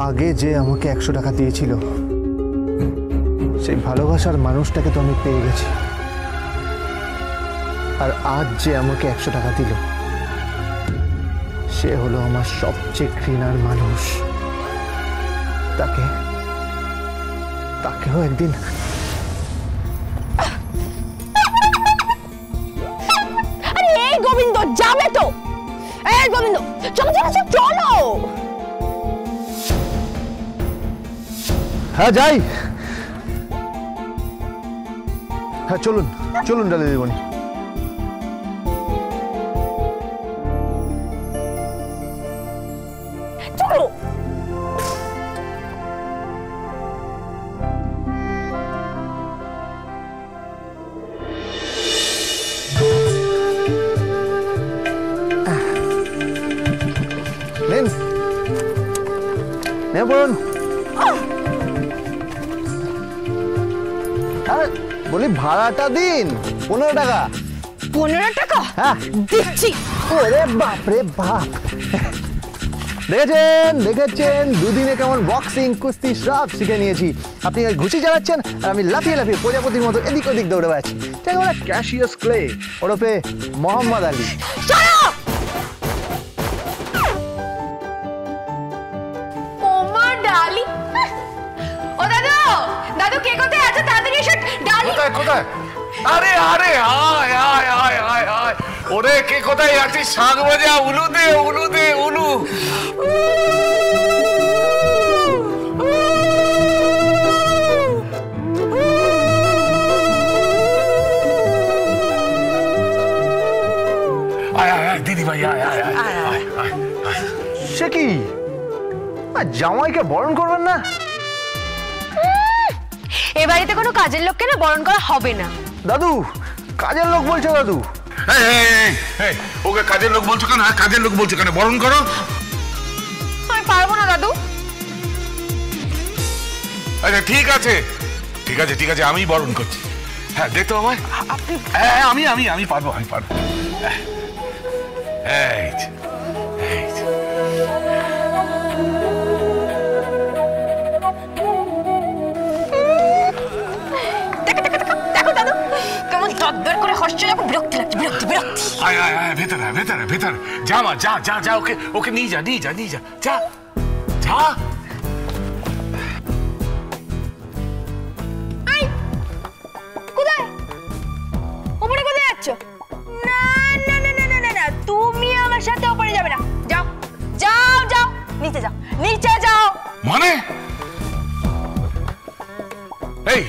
আগে যে আমাকে 100 টাকা দিয়েছিল সেই ভালোবাসার মানুষটাকে তো আমি পেয়ে গেছি, আর আজ যে আমাকে 100 টাকা দিল সে হলো আমার সবচেয়ে ঘৃণার মানুষ। তাকেও একদিন গোবিন্দ যাবে তো। এই গোবিন্দ চলো চলো চলো। হ্যাঁ যাই। হ্যাঁ চলুন চলুন ডালি দিবনি। চলো। বলুন। বলি ভাড়াটা দিন 15 টাকা। 15 টাকা? হ্যাঁ দিচ্ছি। ওরে বাপরে বাপ, দেখেছেন দুদিনে কেমন বক্সিং কুস্তি সব শিখে নিয়েছি। আপনি ঘুষি চালাচ্ছেন আর আমি লাফিয়ে লাফিয়ে প্রজাপতির মতো এদিক ওদিক দৌড়ে বেড়াচ্ছি। ঠিক আছে, ক্যাশিয়াস ক্লে ওরফে মোহাম্মদ আলী। দাদু কে কোথায় আছে? তাড়াতাড়ি এসো। ডালি কোথায়? আরে আরে আয় আয় আয় আয় আয়। ওরে কে কোথায় আছিস? শাঁখ বাজা, উলু দে উলু দে উলু। আয় আয় আয় দিদি ভাই আয় আয় আয় আয় আয়। সে কি জামাইকে বরণ করবেন না? এ বাড়িতে কোনো কাজের লোককে না বরণ করা হবে না। দাদু কাজের লোক বলছো? দাদু ওকে কাজের লোক বলছো কেন? কাজের লোক বলছো কেন? বরণ করো। আমি পারবো না দাদু। আচ্ছা ঠিক আছে ঠিক আছে ঠিক আছে, আমি বরণ করছি। হ্যাঁ দেখতো আমায়। আপনি? হ্যাঁ আমি পারবো আমি পারবো। এই দেখো দাদু কেমন দরদর করে হাসছে, বিরক্তি লাগছে, বিরক্তি। আয় আয় আয় ভেতরে ভেতরে ভেতরে যা মা যা যা যা, ওকে ওকে নিয়ে যা নিয়ে যা নিয়ে যা যা যা। কোথায়? উপরে কোথায় যাচ্ছ? না না না না না না, তুমি আমার সাথে উপরে যাবে না। যাও যাও যাও, নিচে যাও নিচে যাও। মানে এই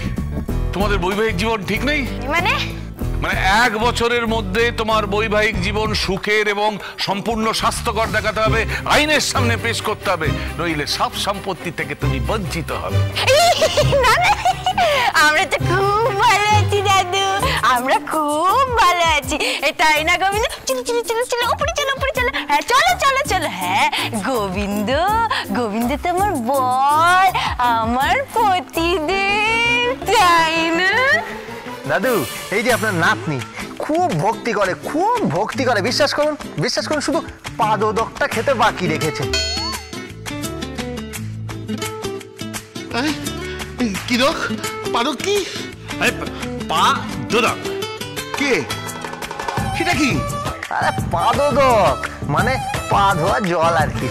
তোমাদের বৈবাহিক জীবন ঠিক নেই? মানে 1 বছরের মধ্যে তোমার বৈবাহিক জীবন সুখের এবং সম্পূর্ণ স্বাস্থ্যকর দেখাতে হবে, আইনের সামনে পেশ করতে হবে, নইলে সব সম্পত্তি থেকে তুমি বঞ্চিত হবে। না না, আমরা তো খুব ভালো আছি দাদু, আমরা খুব ভালো আছি। তাই না গোবিন্দ? চলো চলো চলো চলো উপরে চলো উপরে চলো। হ্যাঁ চলো চলো চলো। হ্যাঁ গোবিন্দ, গোবিন্দ তো আমার বর, আমার পতিদেব, তাই না? দাদু এই যে আপনার নাতনি খুব ভক্তি করে, বিশ্বাস করুন শুধু পাদোদকটা খেতে বাকি রেখেছেন। কি দক? পাদক কি? পাদক কে? সেটা কি? আরে পাদোদক মানে পা ধোয়া জল আর কি।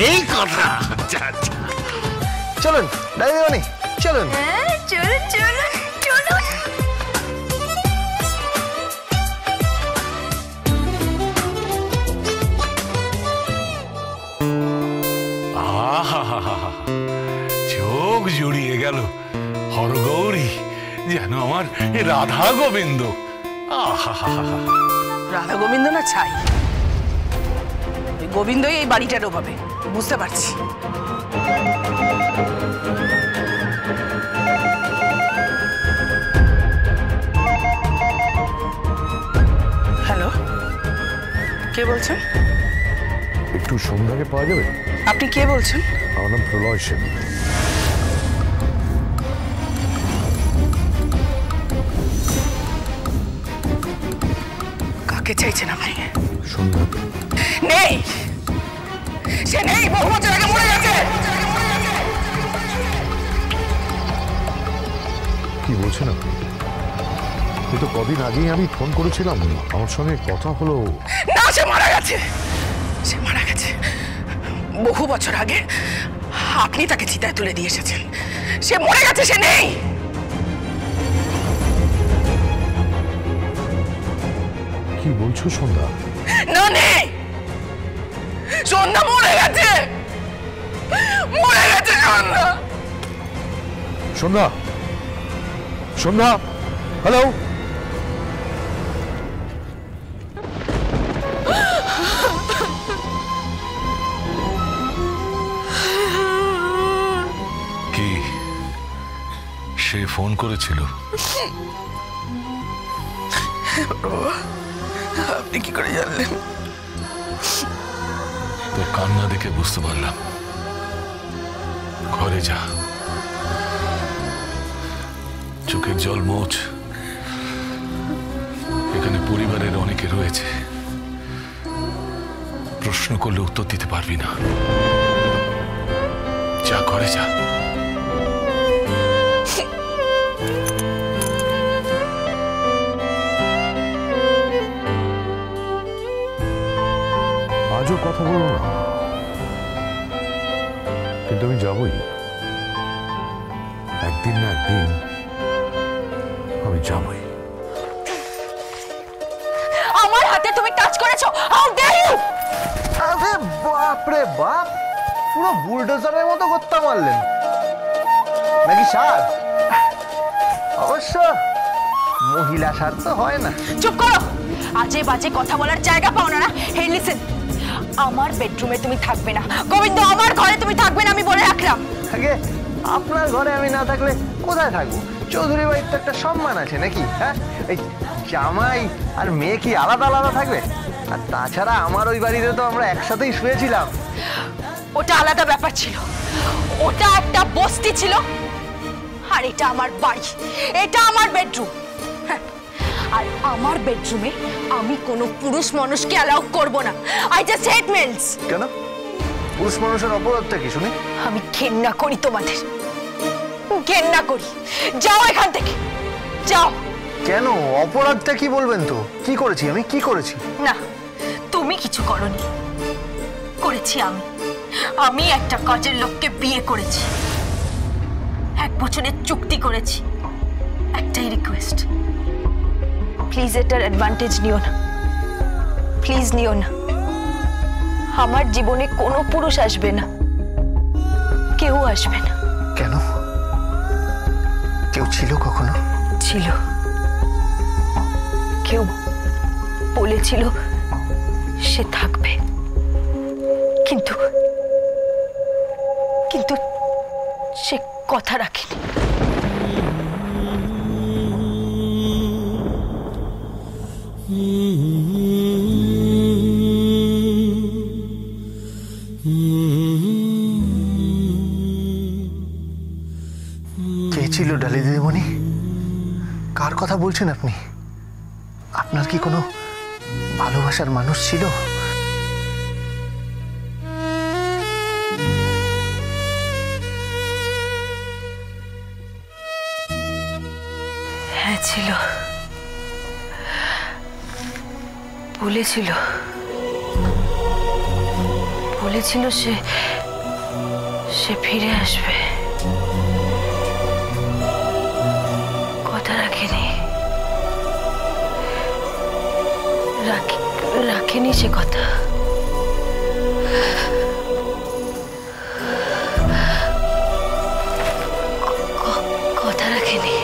এই কথা। আচ্ছা আচ্ছা চলুন দাদি চলুন। হ্যাঁ চলো চলো চলো। চোখ জুড়িয়ে গেল, হরগৌরী যেন আমার রাধা গোবিন্দ। রাধা গোবিন্দ না ছাই, গোবিন্দই এই বাড়িটার অভাবে, বুঝতে পারছি। হ্যালো, কে বলছেন? একটু সন্ধ্যাকে পাওয়া যাবে? আপনি কে বলছেন? আমার নাম প্রলয় সেন। কাকে চাইছেন আপনি? সন্ধ্যাকে। নেই নেই, সে নেই, বহু বছর আগে মরে গেছে। কি বলছেন আপনি? কিন্তু কদিন আগেই আমি ফোন করেছিলাম, আমার সঙ্গে কথা হলো। না, সে মারা গেছে, সে মারা গেছে বহু বছর আগে। আপনি তাকে চিতায় তুলে দিয়ে এসেছেন। সে মরে গেছে, সে নেই। কি বলছো সন্ধ্যা? না, নেই, সন্ধ্যা মরে গেছে, মরে গেছে সন্ধ্যা। সন্ধ্যা, সন্ধ্যা, হ্যালো। কি সে ফোন করেছিল? আপনি কি করে জানলেন? তো কান্না দেখে বুঝতে পারলাম। ঘরে যা, চোখের জল মোছ। এখানে পরিবারের অনেকে রয়েছে, প্রশ্ন করলে উত্তর দিতে পারবি না। যা, ঘরে যা। আজও কথা বলো না, কিন্তু আমি যাবই। একদিন না একদিন আমি যাবই। আমার হাতে তুমি টাচ করেছো, হাউ ডেয়ার ইউ! আরে বাপ রে বাপ, পুরো বুলডোজারের মতো করতে মারলেন নাকি সার? অবশ্য মহিলা সার তো হয় না। চুপ করো, আজে বাজে কথা বলার জায়গা পাও না। হে লিসেন, আমার বেডরুমে তুমি থাকবে না গোবিন্দ, আমার ঘরে তুমি থাকবে না, আমি বলে রাখলাম। আগে আপনার ঘরে আমি না থাকলে কোথায় থাকবো? চৌধুরী বাড়ির তো একটা সম্মান আছে নাকি? হ্যাঁ, এই জামাই আর মেয়ে কি আলাদা আলাদা থাকবে? আর তাছাড়া আমার ওই বাড়িতে তো আমরা একসাথেই শুয়েছিলাম। ওটা আলাদা ব্যাপার ছিল, ওটা একটা বস্তি ছিল, আর এটা আমার বাড়ি, এটা আমার বেডরুম। আর আমার বেডরুমে আমি কোনো পুরুষ মানুষকে অ্যালাউ করব না। I just hate males. কেন? পুরুষ মানুষের অপরাধটা কি শুনি? আমি ঘেন্না করি তোমাদের, ঘেন্না করি। যাও এখান থেকে, যাও। কেন? অপরাধটা কি বলবেন তো? কি করেছি আমি, কি করেছি? না, তুমি কিছু করনি, করেছি আমি। আমি একটা কাজের লোককে বিয়ে করেছি, 1 বছরের চুক্তি করেছি। একটাই রিকোয়েস্ট, প্লিজ এটার অ্যাডভান্টেজ নিও না, প্লিজ নিও না। আমার জীবনে কোনো পুরুষ আসবে না, কেউ আসবে না। কেন? কেউ ছিল কখনো? ছিল, কেউ বলেছিল সে থাকবে, কিন্তু কিন্তু সে কথা রাখেনি। কে ছিল ডালি দিদিমণি? কার কথা বলছেন আপনি? আপনার কি কোনো ভালোবাসার মানুষ ছিল? হ্যাঁ ছিল, বলেছিল সে ফিরে আসবে, কথা রাখেনি, রাখেনি সে কথা। কথা রাখেনি।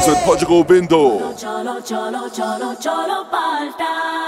with Bhoja Govindo. cholo cholo cholo cholo paltai